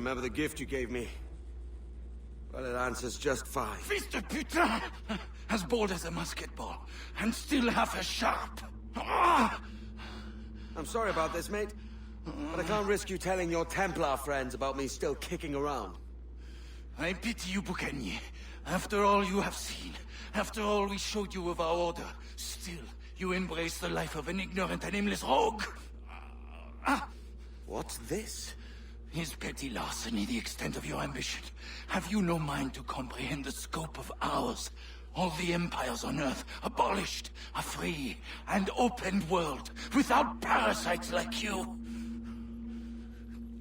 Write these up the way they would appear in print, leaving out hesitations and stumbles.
remember the gift you gave me. Well, it answers just fine. Fils de putain! As bold as a musket ball, and still half as sharp. Ah! I'm sorry about this, mate. But I can't risk you telling your Templar friends about me still kicking around. I pity you, Boucanier. After all you have seen, after all we showed you of our order, still you embrace the life of an ignorant and aimless rogue. What's this? Is petty larceny the extent of your ambition? Have you no mind to comprehend the scope of ours? All the empires on Earth abolished, a free and open world, without parasites like you.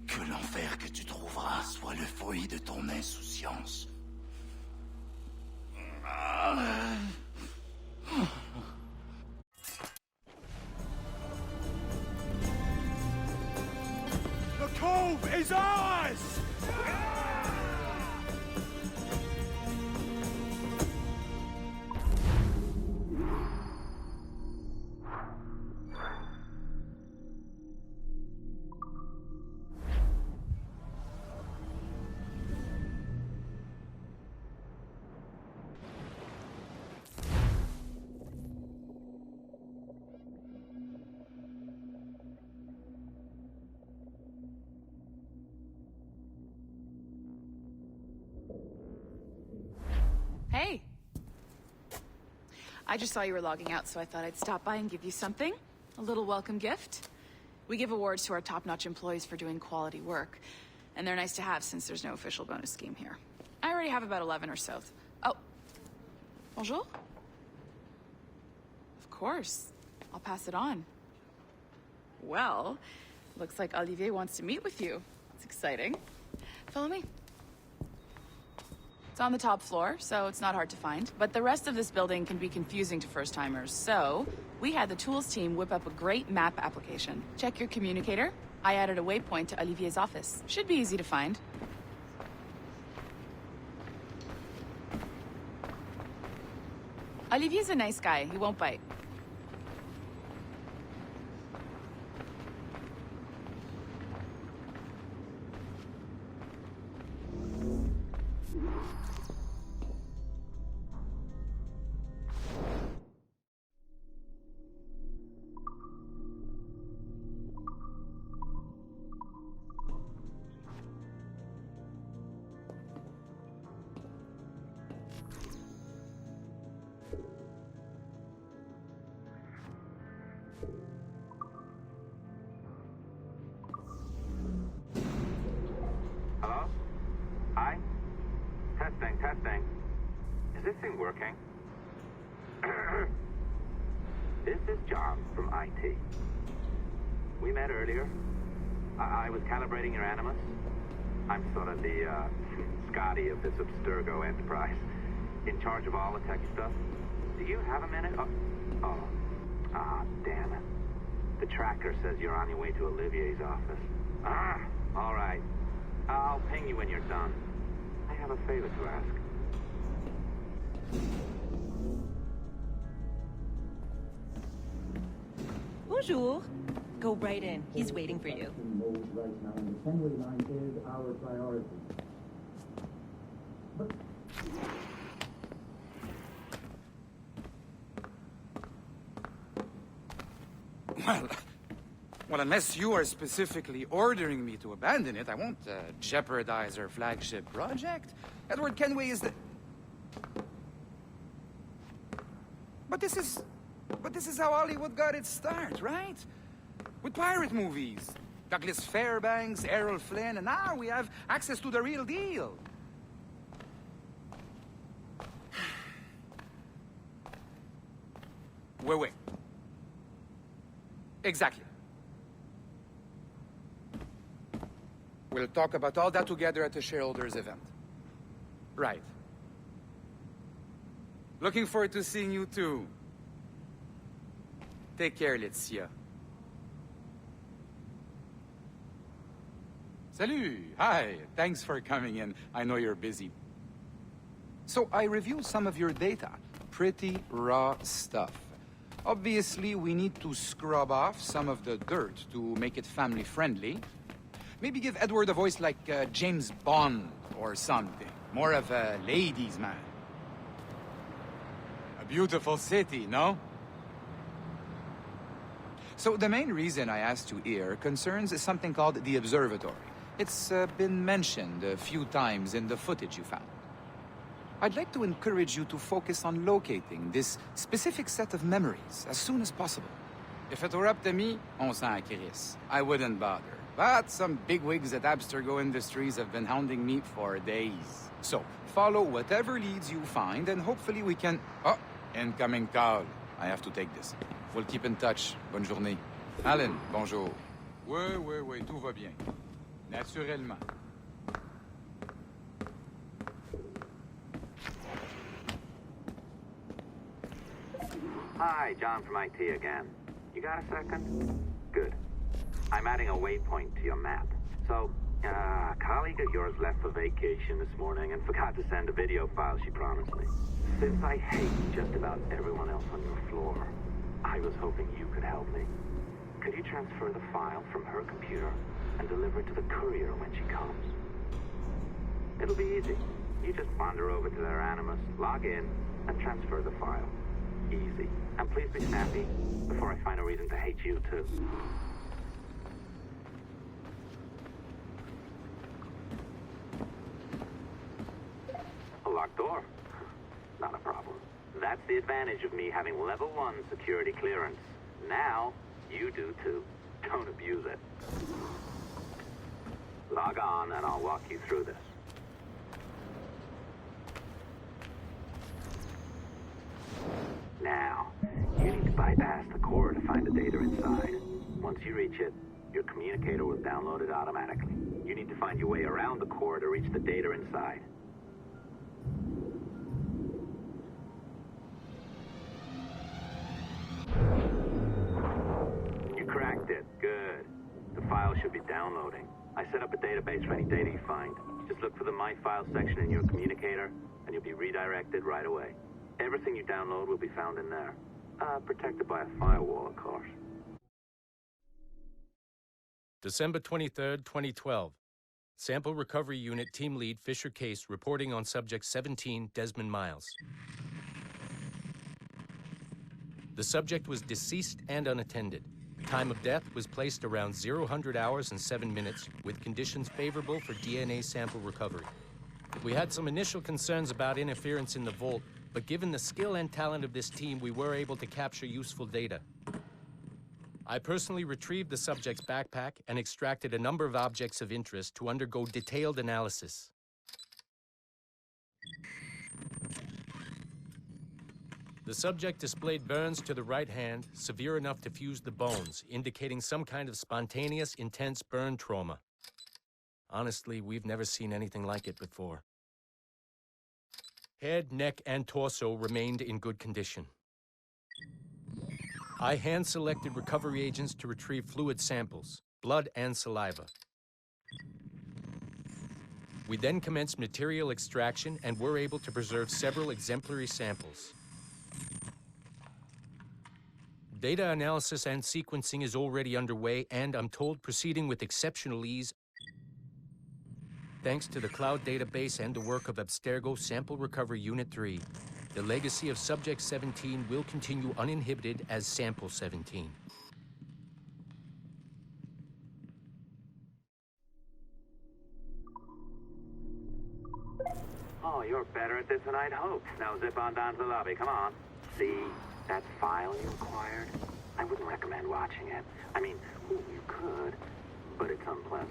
Que l'enfer que tu trouveras soit le fruit de ton insouciance. The cove is ours! Hey! I just saw you were logging out, so I thought I'd stop by and give you something. A little welcome gift. We give awards to our top-notch employees for doing quality work, and they're nice to have since there's no official bonus scheme here. I already have about 11 or so. Oh. Bonjour? Of course. I'll pass it on. Well, looks like Olivier wants to meet with you. It's exciting. Follow me. It's on the top floor, so it's not hard to find. But the rest of this building can be confusing to first-timers, so we had the tools team whip up a great map application. Check your communicator. I added a waypoint to Olivier's office. Should be easy to find. Olivier's a nice guy. He won't bite. Hello? Hi? Testing. Is this thing working? This is John from IT. We met earlier. I was calibrating your Animus. I'm sort of the, Scotty of this Abstergo enterprise. In charge of all the tech stuff. Do you have a minute? Damn it. The tracker says you're on your way to Olivier's office. All right. I'll ping you when you're done. I have a favor to ask. Bonjour. Go right in. He's waiting for you. Right now, the assembly line is our priority. But Well, unless you are specifically ordering me to abandon it, I won't jeopardize our flagship project. Edward Kenway is the... But this is how Hollywood got its start, right? With pirate movies. Douglas Fairbanks, Errol Flynn, and now we have access to the real deal. Wait. Exactly. We'll talk about all that together at the shareholders event. Right. Looking forward to seeing you too. Take care, Laetitia. Salut! Hi! Thanks for coming in. I know you're busy. So I reviewed some of your data. Pretty raw stuff. Obviously, we need to scrub off some of the dirt to make it family-friendly. Maybe give Edward a voice like James Bond or something. More of a ladies' man. A beautiful city, no? So the main reason I asked you here concerns something called the observatory. It's been mentioned a few times in the footage you found. I'd like to encourage you to focus on locating this specific set of memories as soon as possible. If it were up to me, on s'en crisse. I wouldn't bother. But some bigwigs at Abstergo Industries have been hounding me for days. So, follow whatever leads you find, and hopefully we can... Oh, incoming call. I have to take this. We'll keep in touch. Bonne journée. Alan, bonjour. Oui, tout va bien. Naturellement. Hi, John from IT again. You got a second? Good. I'm adding a waypoint to your map. So, a colleague of yours left for vacation this morning and forgot to send a video file she promised me. Since I hate just about everyone else on your floor, I was hoping you could help me. Could you transfer the file from her computer and deliver it to the courier when she comes? It'll be easy. You just wander over to their Animus, log in, and transfer the file. Easy. And please be snappy before I find a reason to hate you, too. A locked door? Not a problem. That's the advantage of me having level 1 security clearance. Now, you do too. Don't abuse it. Log on and I'll walk you through this. Now, you need to bypass the core to find the data inside. Once you reach it, your communicator will download it automatically. You need to find your way around the core to reach the data inside. You cracked it. Good. The file should be downloading. I set up a database for any data you find. Just look for the My Files section in your communicator, and you'll be redirected right away. Everything you download will be found in there. Protected by a firewall, of course. December 23rd, 2012. Sample Recovery Unit Team Lead Fisher Case reporting on Subject 17, Desmond Miles. The subject was deceased and unattended. Time of death was placed around 00 hours and 7 minutes, with conditions favorable for DNA sample recovery. We had some initial concerns about interference in the vault, but given the skill and talent of this team, we were able to capture useful data. I personally retrieved the subject's backpack and extracted a number of objects of interest to undergo detailed analysis. The subject displayed burns to the right hand, severe enough to fuse the bones, indicating some kind of spontaneous, intense burn trauma. Honestly, we've never seen anything like it before. Head, neck, and torso remained in good condition. I hand-selected recovery agents to retrieve fluid samples, blood and saliva. We then commenced material extraction and were able to preserve several exemplary samples. Data analysis and sequencing is already underway, and I'm told proceeding with exceptional ease. Thanks to the cloud database and the work of Abstergo Sample Recovery Unit 3, the legacy of Subject 17 will continue uninhibited as Sample 17. Oh, you're better at this than I'd hoped. Now zip on down to the lobby. Come on. See that file you acquired? I wouldn't recommend watching it. I mean, you could, but it's unpleasant.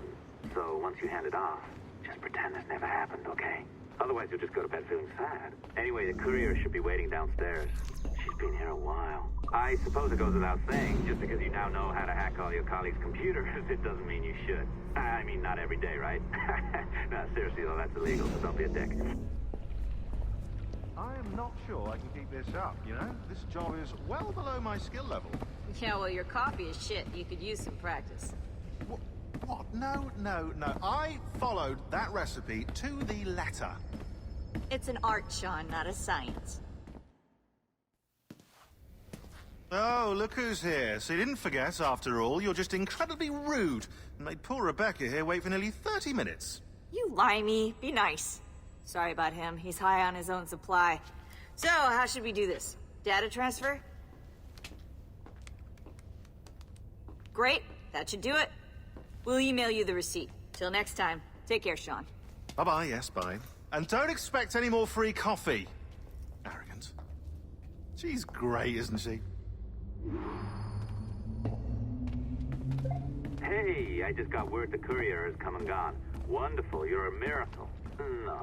So once you hand it off, just pretend this never happened, okay? Otherwise, you'll just go to bed feeling sad. Anyway, the courier should be waiting downstairs. She's been here a while. I suppose it goes without saying, just because you now know how to hack all your colleagues' computers, it doesn't mean you should. I mean, not every day, right? No, seriously, though, that's illegal, so don't be a dick. I am not sure I can keep this up, you know? This job is well below my skill level. Yeah, well, your copy is shit. You could use some practice. What? No. I followed that recipe to the letter. It's an art, Sean, not a science. Oh, look who's here. So you didn't forget, after all. You're just incredibly rude and made poor Rebecca here wait for nearly 30 minutes. You limey. Be nice. Sorry about him. He's high on his own supply. So, how should we do this? Data transfer? Great. That should do it. We'll email you the receipt. Till next time. Take care, Sean. Bye-bye, yes, bye. And don't expect any more free coffee. Arrogant. She's great, isn't she? Hey, I just got word the courier has come and gone. Wonderful, you're a miracle. No,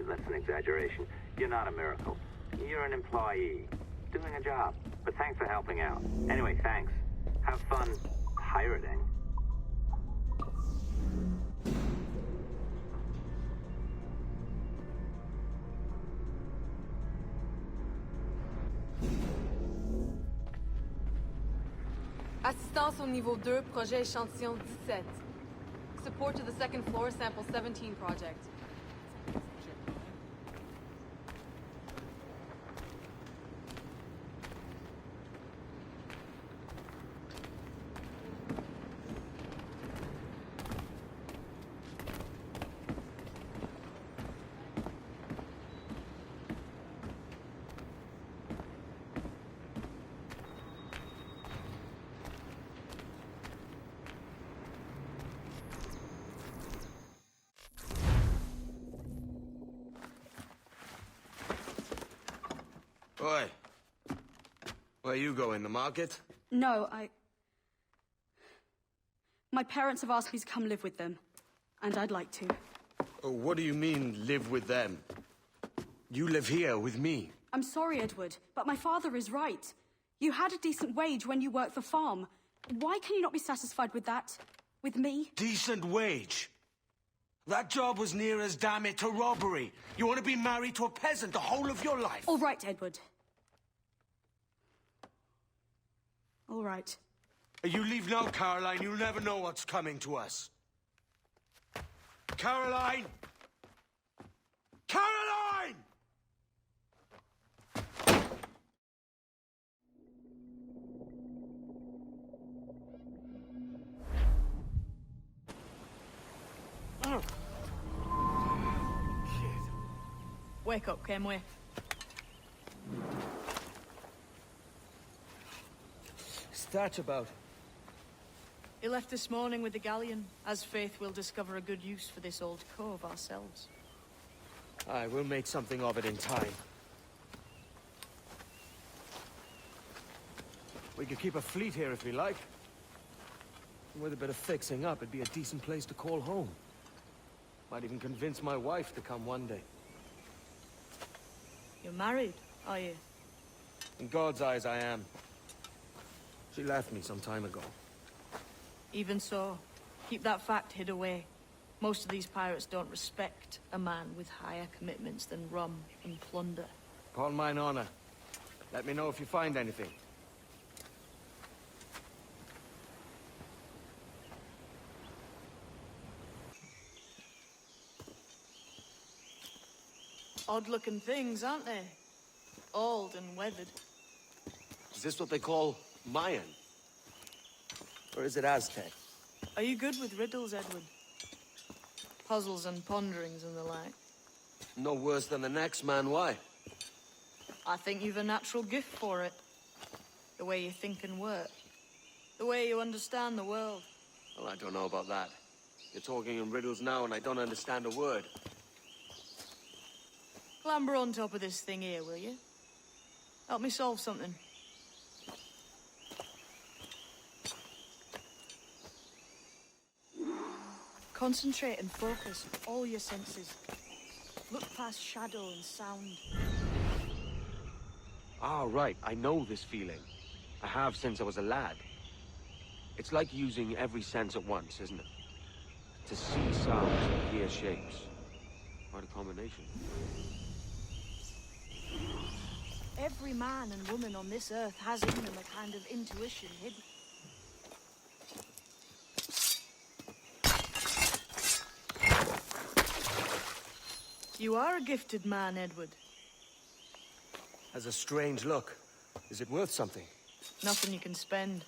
that's an exaggeration. You're not a miracle. You're an employee, doing a job. But thanks for helping out. Anyway, thanks. Have fun pirating. Assistance au niveau 2, projet échantillon 17. Support to the second floor, sample 17 project. Oi. Where you going, the market? No, my parents have asked me to come live with them, and I'd like to. Oh, what do you mean, live with them? You live here with me. I'm sorry, Edward, but my father is right. You had a decent wage when you worked the farm. Why can you not be satisfied with that? With me? Decent wage? That job was near as, damn it, to robbery. You want to be married to a peasant the whole of your life? All right, Edward. All right. You leave now, Caroline. You'll never know what's coming to us. Caroline! Caroline! Wake up, Kenway. That about? He left this morning with the galleon. As faith, we'll discover a good use for this old cove ourselves. Aye, we'll make something of it in time. We could keep a fleet here if we like. With a bit of fixing up, it'd be a decent place to call home. Might even convince my wife to come one day. You're married, are you? In God's eyes, I am. She left me some time ago. Even so, keep that fact hid away. Most of these pirates don't respect a man with higher commitments than rum and plunder. Upon mine honor. Let me know if you find anything. Odd-looking things, aren't they? Old and weathered. Is this what they call Mayan? Or is it Aztec? Are you good with riddles, Edward? Puzzles and ponderings and the like? No worse than the next man, why? I think you've a natural gift for it. The way you think and work. The way you understand the world. Well, I don't know about that. You're talking in riddles now and I don't understand a word. Clamber on top of this thing here, will you? Help me solve something. Concentrate and focus all your senses. Look past shadow and sound. Ah, right. I know this feeling. I have since I was a lad. It's like using every sense at once, isn't it? To see sounds and hear shapes. Quite a combination. Every man and woman on this earth has in them a kind of intuition hidden. You are a gifted man, Edward. Has a strange look. Is it worth something? Nothing you can spend.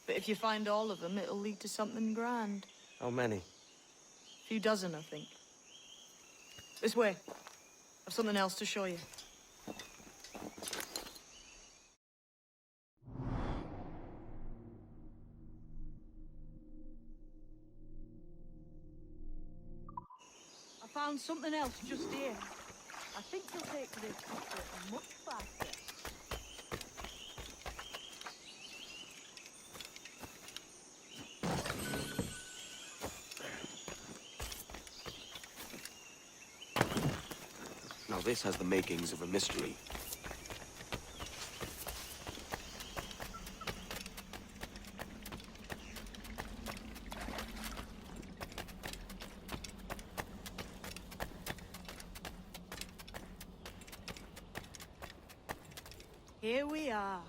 But if you find all of them, it'll lead to something grand. How many? A few dozen, I think. This way. I've something else to show you. I found something else just here. I think you'll take this much faster. Now this has the makings of a mystery. Here we are.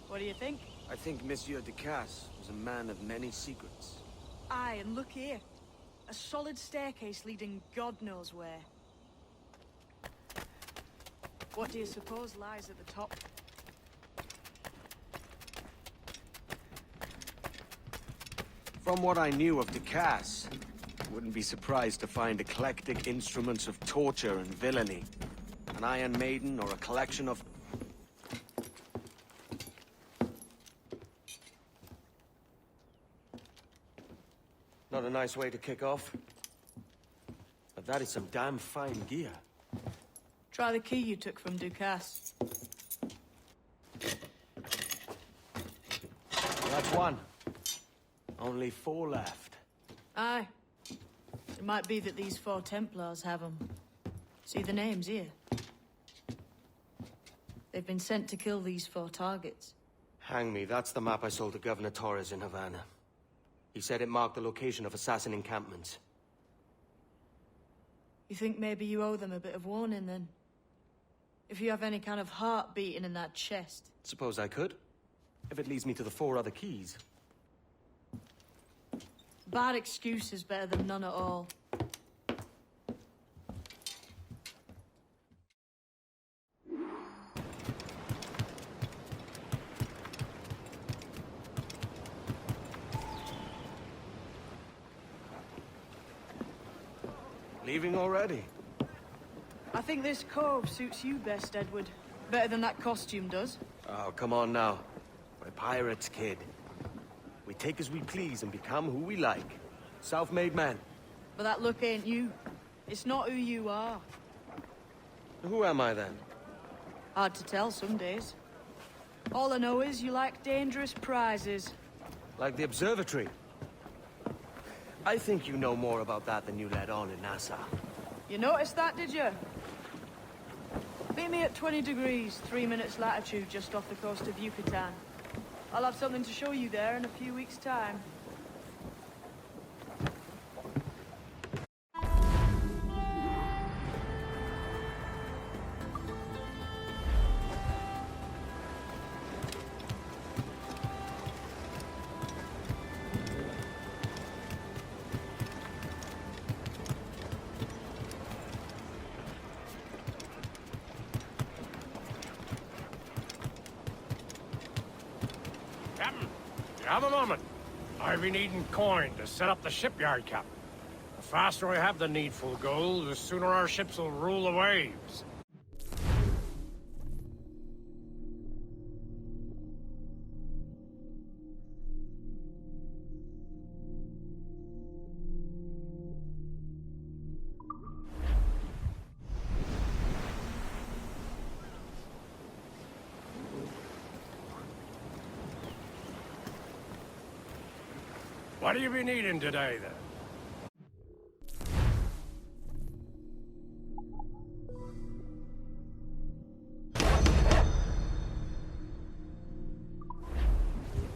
What do you think? I think Monsieur Ducasse was a man of many secrets. Aye, and look here. A solid staircase leading God knows where. What do you suppose lies at the top? From what I knew of Ducasse, wouldn't be surprised to find eclectic instruments of torture and villainy. An Iron Maiden or a collection of... Not a nice way to kick off. But that is some damn fine gear. Try the key you took from Ducasse. That's one. Only 4 left. Aye. It might be that these 4 Templars have them. See the names here? They've been sent to kill these 4 targets. Hang me, that's the map I sold to Governor Torres in Havana. He said it marked the location of assassin encampments. You think maybe you owe them a bit of warning, then? If you have any kind of heart beating in that chest. Suppose I could. If it leads me to the 4 other keys. Bad excuse is better than none at all. Leaving already? I think this cove suits you best, Edward. Better than that costume does. Oh, come on now. We're pirates, kid. We take as we please and become who we like. Self-made men. But that look ain't you. It's not who you are. Who am I then? Hard to tell some days. All I know is you like dangerous prizes. Like the observatory. I think you know more about that than you let on in Nassau. You noticed that, did you? Meet me at 20 degrees, 3 minutes latitude just off the coast of Yucatan. I'll have something to show you there in a few weeks' time. Captain, you have a moment. I've been needing coin to set up the shipyard, Captain. The faster I have the needful gold, the sooner our ships will rule the waves. What do you be needing today, then?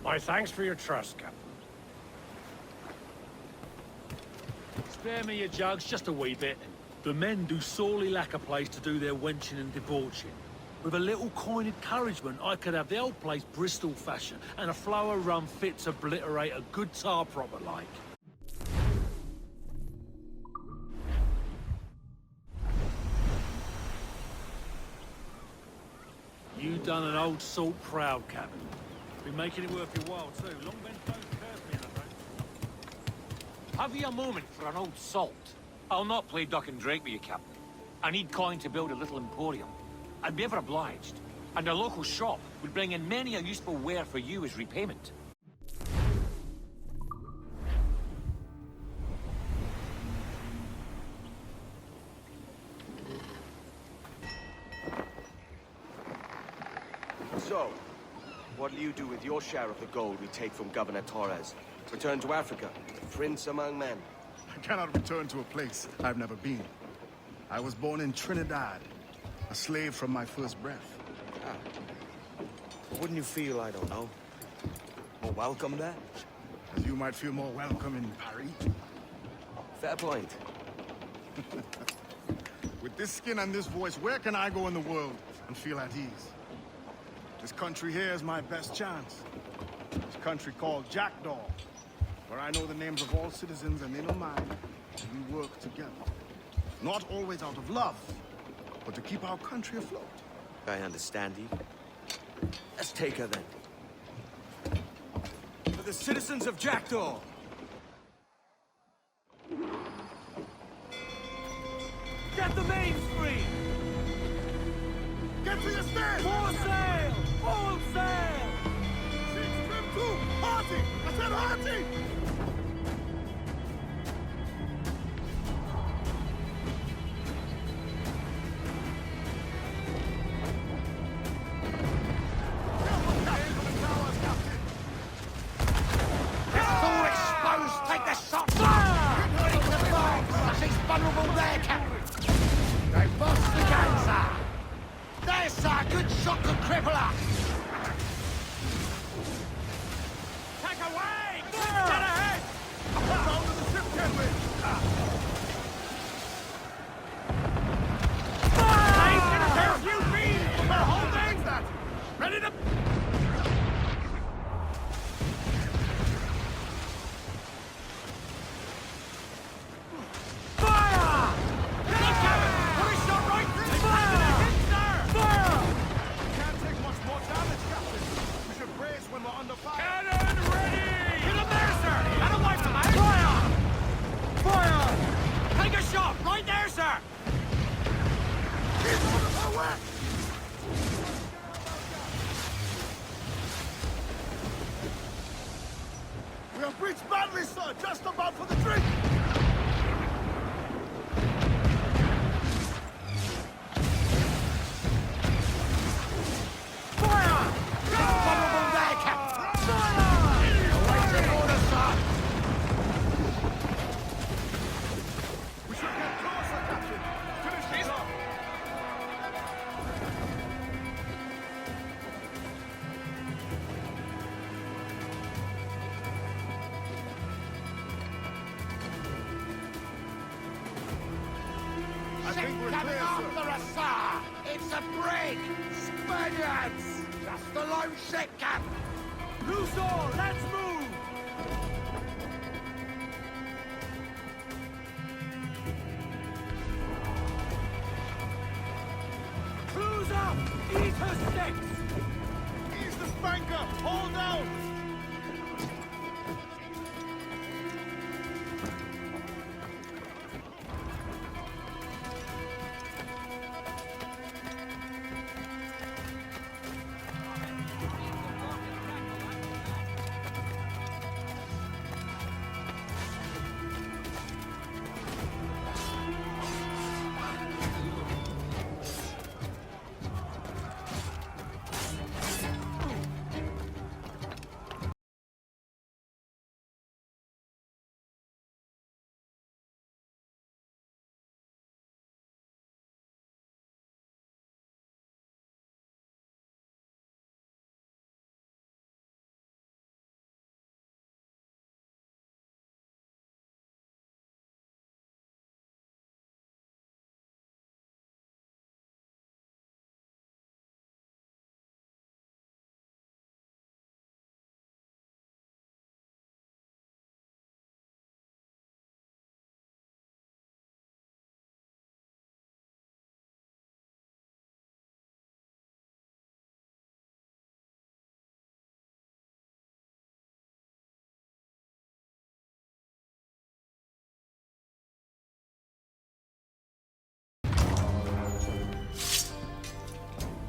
My thanks for your trust, Captain. Spare me your jugs, just a wee bit. The men do sorely lack a place to do their wenching and debauching. With a little coin encouragement, I could have the old place Bristol fashion, and a flow of rum fit to obliterate a good tar proper like. You done an old salt proud, Captain. Been making it worth your while, too. Long been don't curse me, I don't. Have you a moment for an old salt? I'll not play duck and drake with you, Captain. I need coin to build a little emporium. I'd be ever obliged. And a local shop would bring in many a useful ware for you as repayment. So, what'll you do with your share of the gold we take from Governor Torres? Return to Africa, prince among men? I cannot return to a place I've never been. I was born in Trinidad, a slave from my first breath. Wouldn't you feel, I don't know, more welcome there? As you might feel more welcome in Paris. Fair point. With this skin and this voice, where can I go in the world and feel at ease? This country here is my best chance. This country called Jackdaw, where I know the names of all citizens and they know mine, and we work together. Not always out of love, but to keep our country afloat. I understand you. Let's take her then. For the citizens of Jackdaw! Get the mainspring! Get to your stand! Full sail! Full sail! Six, trim, two! Hearty! I said hearty! Take the shot! Break the bombs! She's vulnerable there, Captain! They've lost the gun, sir! There, sir! Good shot to cripple her! Take away! Get ahead! Down to the ship, can we? He's gonna tear a few beams! They're holding! That? Ready to... We have breached badly, sir! Just about for the drink! Fire! Vulnerable there, Captain! Fire! Awaiting order, sir! We should get closer, Captain! Finish this off! Ship coming after us, sir! It's a brig! Spaniards! Just a lone ship, Captain! Loose all! Let's move! Cruise up! Eat her sticks! Ease the spanker! Hold down!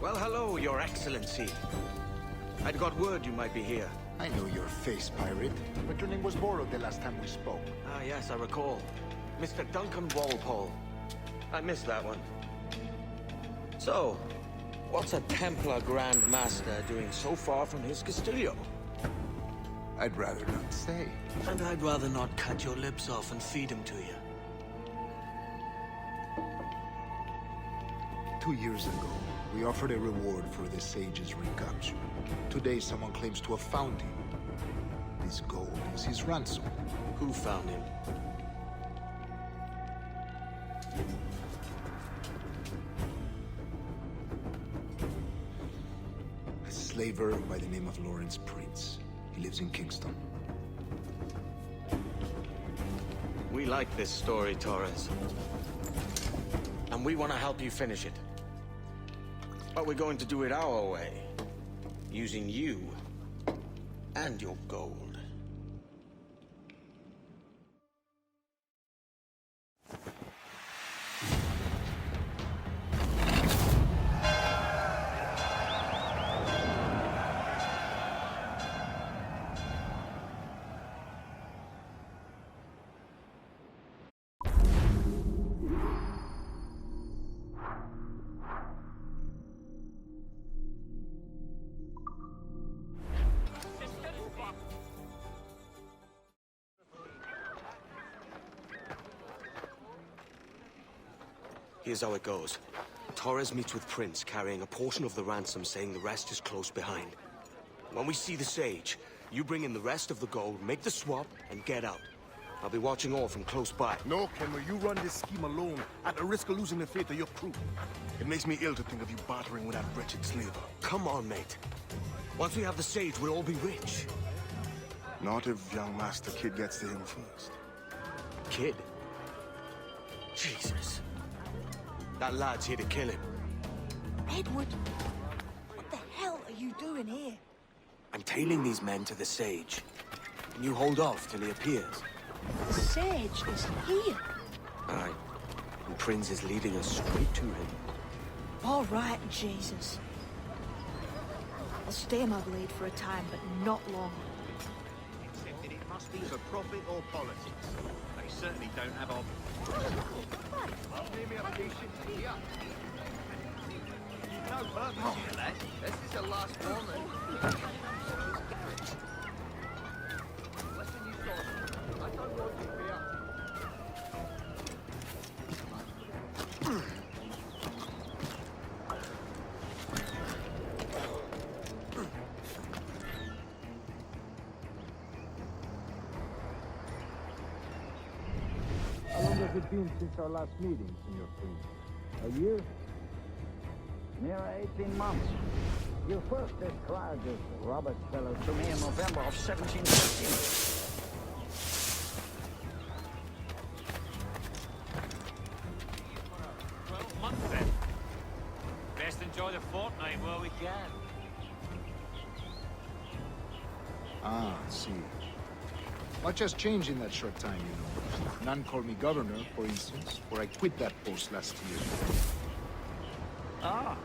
Well, hello, Your Excellency. I'd got word you might be here. I know your face, pirate, but your name was borrowed the last time we spoke. Ah, yes, I recall. Mr. Duncan Walpole. I missed that one. So, what's a Templar Grand Master doing so far from his Castillo? I'd rather not say. And I'd rather not cut your lips off and feed him to you. 2 years ago, we offered a reward for the sage's recapture. Today, someone claims to have found him. This gold is his ransom. Who found him? A slaver by the name of Lawrence Prince. He lives in Kingston. We like this story, Torres. And we want to help you finish it. But we're going to do it our way. Using you and your gold. Here's how it goes. Torres meets with Prince, carrying a portion of the ransom, saying the rest is close behind. When we see the Sage, you bring in the rest of the gold, make the swap, and get out. I'll be watching all from close by. No, Kenway, you run this scheme alone, at the risk of losing the faith of your crew. It makes me ill to think of you bartering with that wretched slaver. Come on, mate. Once we have the Sage, we'll all be rich. Not if young Master Kid gets to him first. Kid? Jesus. That lad's here to kill him. Edward, what the hell are you doing here? I'm tailing these men to the Sage. And you hold off till he appears. The Sage is here. Aye. And Prince is leading us straight to him. All right, Jesus. I'll stay my blade for a time, but not long. Except that it must be for profit or politics. They certainly don't have our... No purpose here, lad. This is the last warning. Listen, you guys. I don't want you to be up. How long has it been since our last meeting, Senor Prince? A year? Near 18 months. You first described this Robert fellow to me in November of 1715. 12 months then. Best enjoy the fortnight while we can. Ah, I see. Much has changed in that short time, you know. None call me governor, for instance, for I quit that post last year. Ah,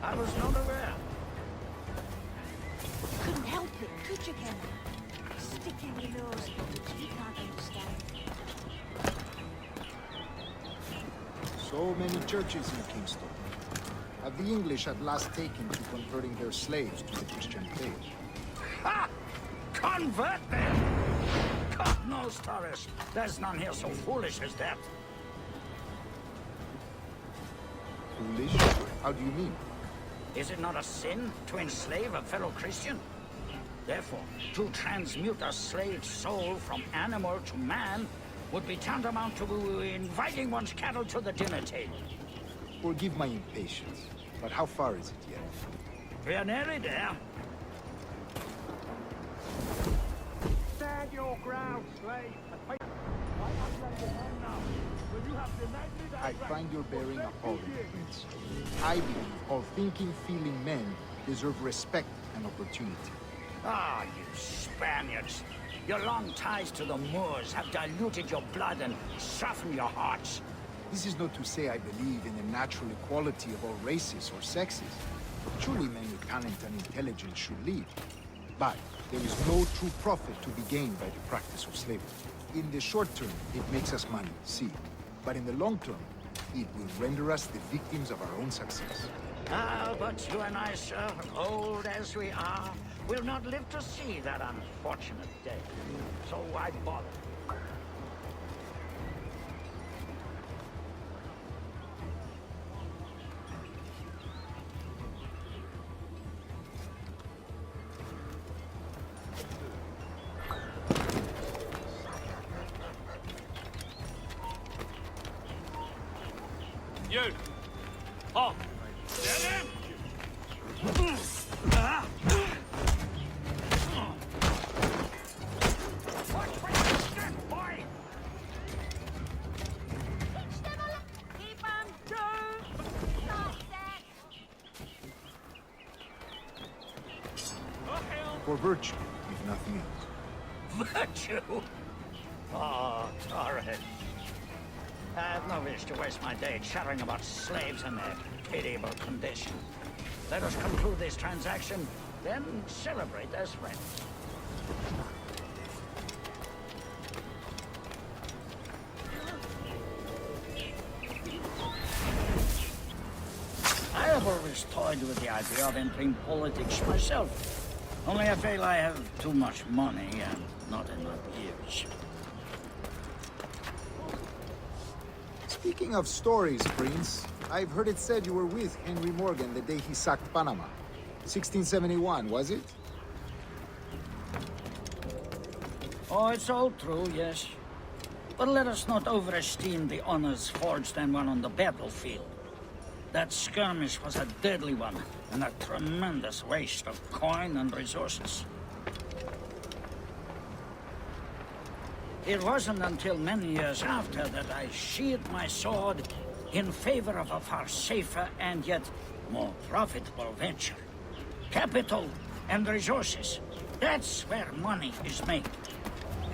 I was not aware. You couldn't help it, could you, Ken? Sticking your nose into you can't understand. So many churches in Kingston. Have the English at last taken to converting their slaves to the Christian faith? Ha! Convert them! God knows, Torres. There's none here so foolish as that. Foolish? How do you mean? Is it not a sin to enslave a fellow Christian? Therefore, to transmute a slave soul from animal to man would be tantamount to inviting one's cattle to the dinner table. Forgive my impatience, but how far is it yet? We're nearly there. Stand your ground, slave. I find your bearing appalling, Prince. I believe all thinking, feeling men deserve respect and opportunity. Ah, you Spaniards. Your long ties to the Moors have diluted your blood and softened your hearts. This is not to say I believe in the natural equality of all races or sexes. Surely men with talent and intelligence should lead. But there is no true profit to be gained by the practice of slavery. In the short term, it makes us money, see. But in the long term, it will render us the victims of our own success. Ah, but you and I, sir, old as we are, will not live to see that unfortunate day. So why bother? You! Halt! Get him! For virtue, if nothing else. Virtue? Oh, Torres. I have no wish to waste my day chattering about slaves and their pitiable condition. Let us conclude this transaction, then celebrate as friends. I have always toyed with the idea of entering politics myself. Only I feel I have too much money and not enough years. Speaking of stories, Prince, I've heard it said you were with Henry Morgan the day he sacked Panama. 1671, was it? Oh, it's all true, yes. But let us not overesteem the honors forged and won on the battlefield. That skirmish was a deadly one, and a tremendous waste of coin and resources. It wasn't until many years after that I sheathed my sword in favor of a far safer and yet more profitable venture. Capital and resources. That's where money is made.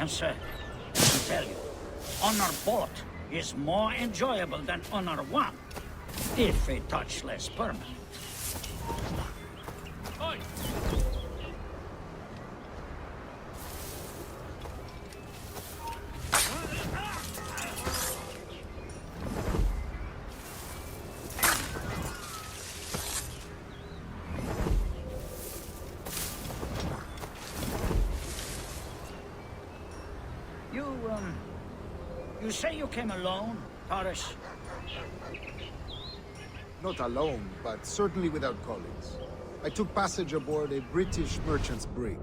And sir, I can tell you, honor bought is more enjoyable than honor won, if a touch less permanent. Oi! You say you came alone, Torres? Not alone, but certainly without colleagues. I took passage aboard a British merchant's brig.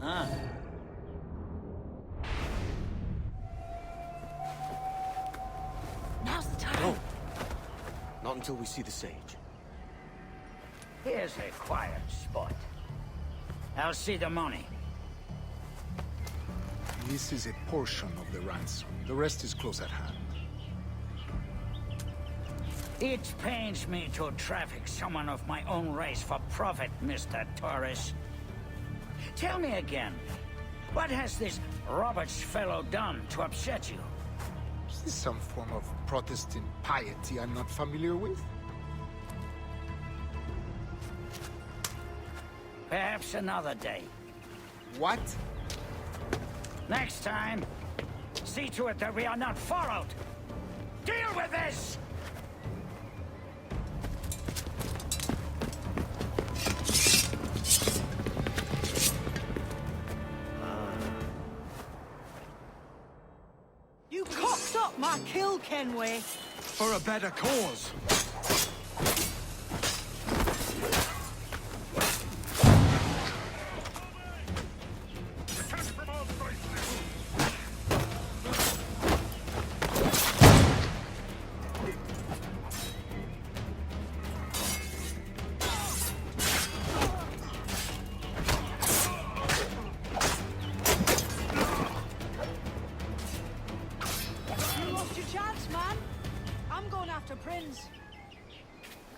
Ah. Now's the time. No. Not until we see the sage. Here's a quiet spot. I'll see the money. This is a portion of the ransom. The rest is close at hand. It pains me to traffic someone of my own race for profit, Mr. Torres. Tell me again, what has this Roberts fellow done to upset you? Is this some form of Protestant piety I'm not familiar with? Perhaps another day. What? Next time, see to it that we are not followed. Deal with this! You cocked up my kill, Kenway. For a better cause.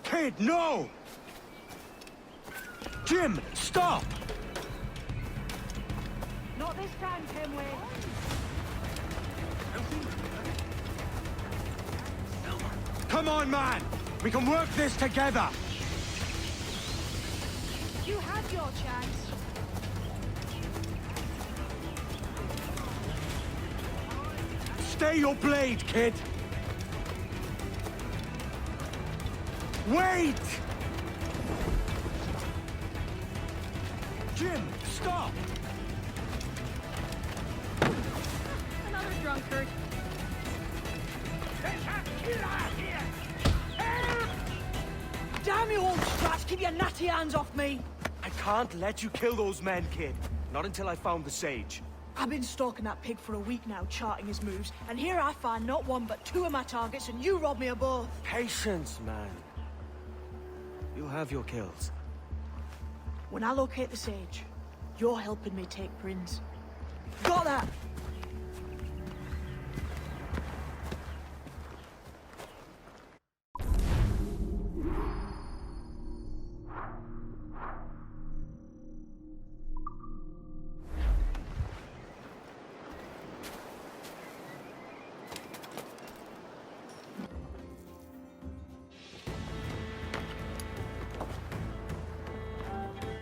Kid, no! Jim, stop! Not this time, Kenway. Come on, man! We can work this together! You had your chance. Stay your blade, kid! Wait! Jim, stop! Another drunkard. Damn you old strats, keep your natty hands off me! I can't let you kill those men, kid. Not until I found the sage. I've been stalking that pig for a week now, charting his moves, and here I find not one but two of my targets, and you rob me of both. Patience, man. You'll have your kills. When I locate the sage, you're helping me take Prince. Got that?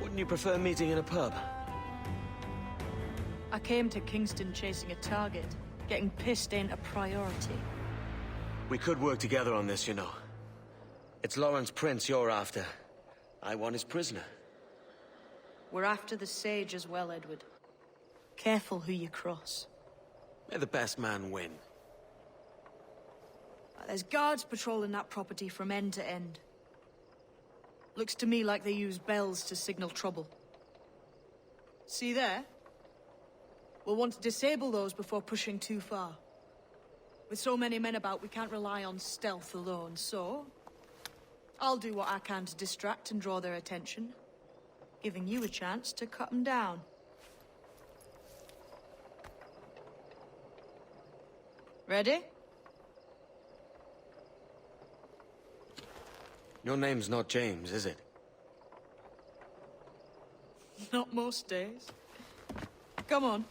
Wouldn't you prefer meeting in a pub? I came to Kingston chasing a target. Getting pissed ain't a priority. We could work together on this, you know. It's Lawrence Prince you're after. I want his prisoner. We're after the sage as well, Edward. Careful who you cross. May the best man win. There's guards patrolling that property from end to end. Looks to me like they use bells to signal trouble. See there? We'll want to disable those before pushing too far. With so many men about, we can't rely on stealth alone, so... I'll do what I can to distract and draw their attention, giving you a chance to cut them down. Ready? Your name's not James, is it? Not most days. Come on.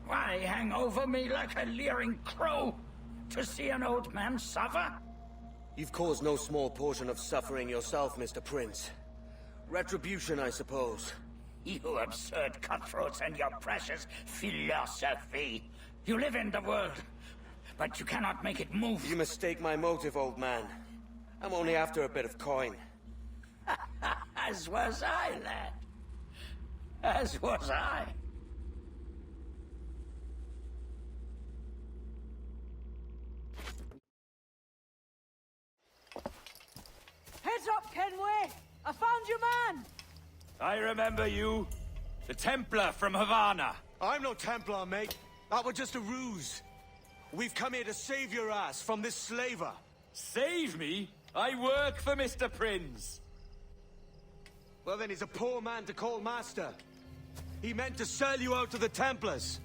Why hang over me like a leering crow? To see an old man suffer? You've caused no small portion of suffering yourself, Mr. Prince. Retribution, I suppose. You absurd cutthroats and your precious philosophy. You live in the world, but you cannot make it move. You mistake my motive, old man. I'm only after a bit of coin. As was I, lad. As was I. Heads up, Kenway! I found your man! I remember you. The Templar from Havana. I'm no Templar, mate. That was just a ruse. We've come here to save your ass from this slaver. Save me? I work for Mr. Prince. Well, then he's a poor man to call master. He meant to sell you out to the Templars.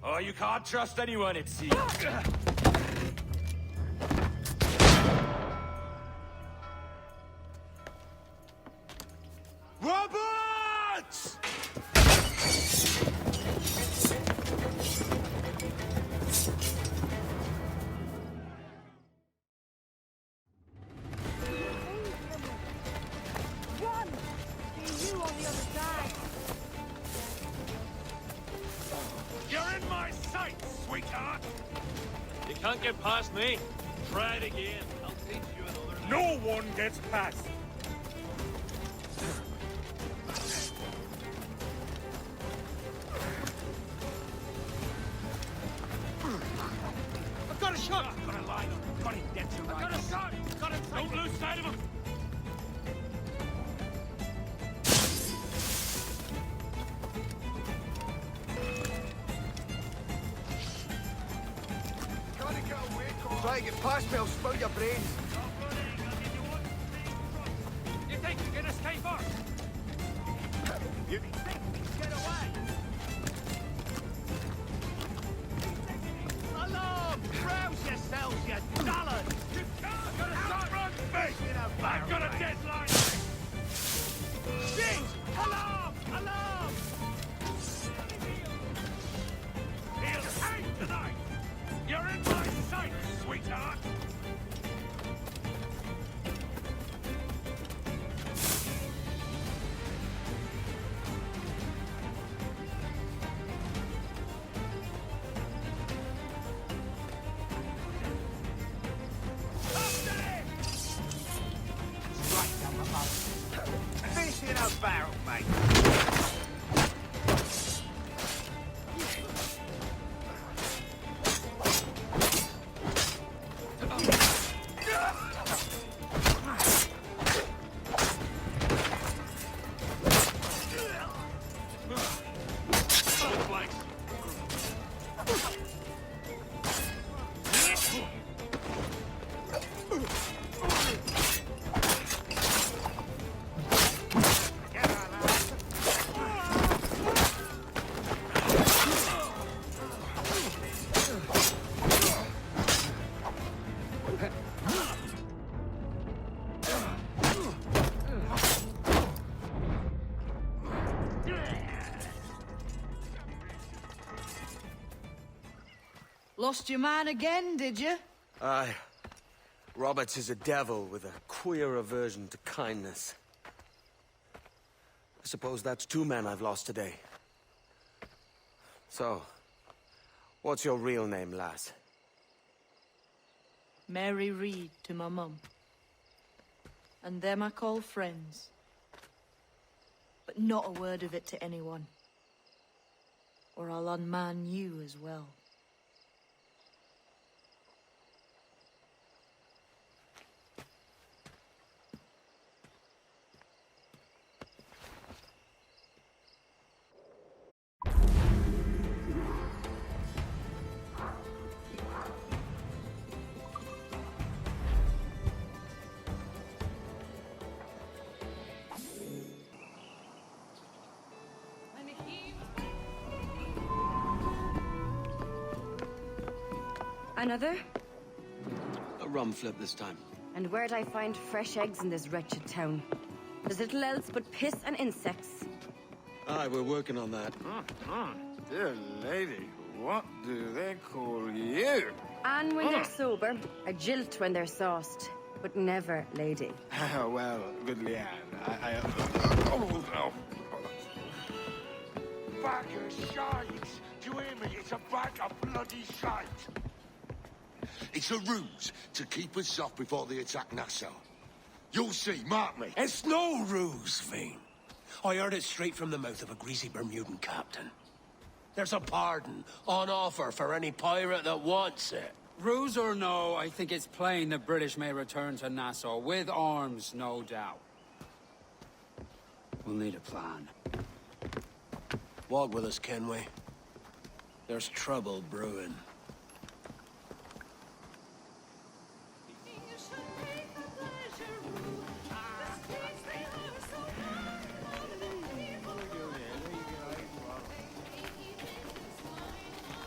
Oh, you can't trust anyone, it seems. Roberts! Run! See you on the other side! You're in my sight, sweetheart! You can't get past me. Try it again. I'll teach you another. No one gets past. I've got a shot! I've got a line on him. Got him dead to right. I've got a shot! Got him. Don't lose sight of him. Try to get past me, I'll spill your brains. You think you can escape us? You... Get away! Alarm! Rouse yourselves, you dullards! You can't outrun me! I've got a deadly Lost your man again, did you? Aye. Roberts is a devil with a queer aversion to kindness. I suppose that's 2 men I've lost today. So, what's your real name, lass? Mary Reed to my mum. And them I call friends. But not a word of it to anyone. Or I'll unman you as well. Another? A rum flip this time. And where'd I find fresh eggs in this wretched town? There's little else but piss and insects. Aye, we're working on that. Dear lady, what do they call you? And when they're sober, a jilt when they're sauced, but never lady. Well, good Leanne, Oh, no. Bag of shite! Do you hear me? It's a bag of bloody shite! It's a ruse to keep us off before they attack Nassau. You'll see, mark me. It's no ruse, Fiend. I heard it straight from the mouth of a greasy Bermudan captain. There's a pardon on offer for any pirate that wants it. Ruse or no, I think it's plain the British may return to Nassau, with arms, no doubt. We'll need a plan. Walk with us, can we? There's trouble brewing.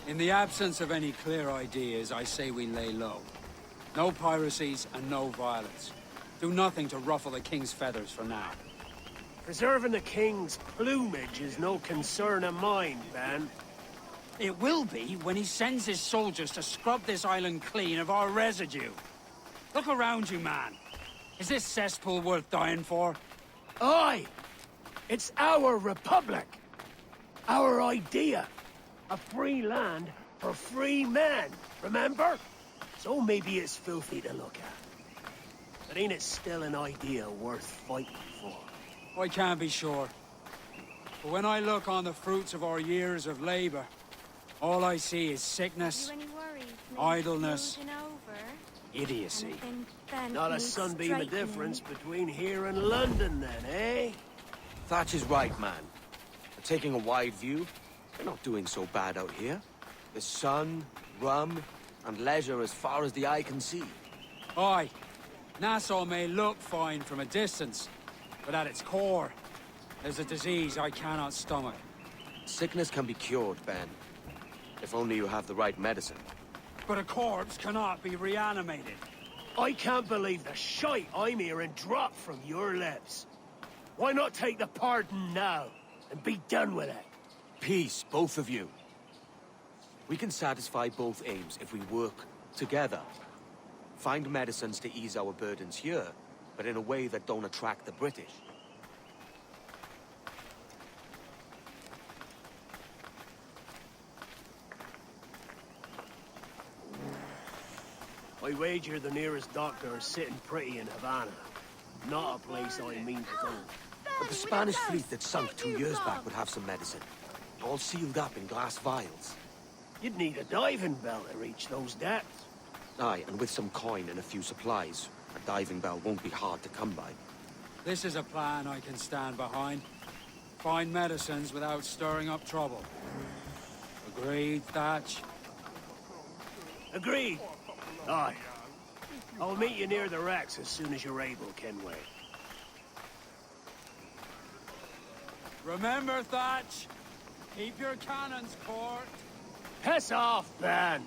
In the absence of any clear ideas, I say we lay low. No piracies and no violence. Do nothing to ruffle the king's feathers for now. Preserving the king's plumage is no concern of mine, Ben. It will be when he sends his soldiers to scrub this island clean of our residue. Look around you, man. Is this cesspool worth dying for? Aye! It's our republic! Our idea! A free land for free men, remember? So maybe it's filthy to look at. But ain't it still an idea worth fighting for? I can't be sure. But when I look on the fruits of our years of labor, all I see is sickness, idleness, idiocy. Not a sunbeam of difference between here and London, then, eh? Thatch is right, man. But taking a wide view, they're not doing so bad out here. There's sun, rum, and leisure as far as the eye can see. Aye. Nassau may look fine from a distance, but at its core, there's a disease I cannot stomach. Sickness can be cured, Ben. If only you have the right medicine. But a corpse cannot be reanimated. I can't believe the shite I'm hearing drop from your lips. Why not take the pardon now, and be done with it? Peace, both of you. We can satisfy both aims if we work together. Find medicines to ease our burdens here, but in a way that don't attract the British. I wager the nearest doctor is sitting pretty in Havana. Not a place I mean to go. But the Spanish fleet that sunk 2 years back would have some medicine. All sealed up in glass vials. You'd need a diving bell to reach those depths. Aye, and with some coin and a few supplies, a diving bell won't be hard to come by. This is a plan I can stand behind. Find medicines without stirring up trouble. Agreed, Thatch? Agreed. Aye. I'll meet you near the wrecks as soon as you're able, Kenway. Remember, Thatch, keep your cannons port. Piss off, Ben!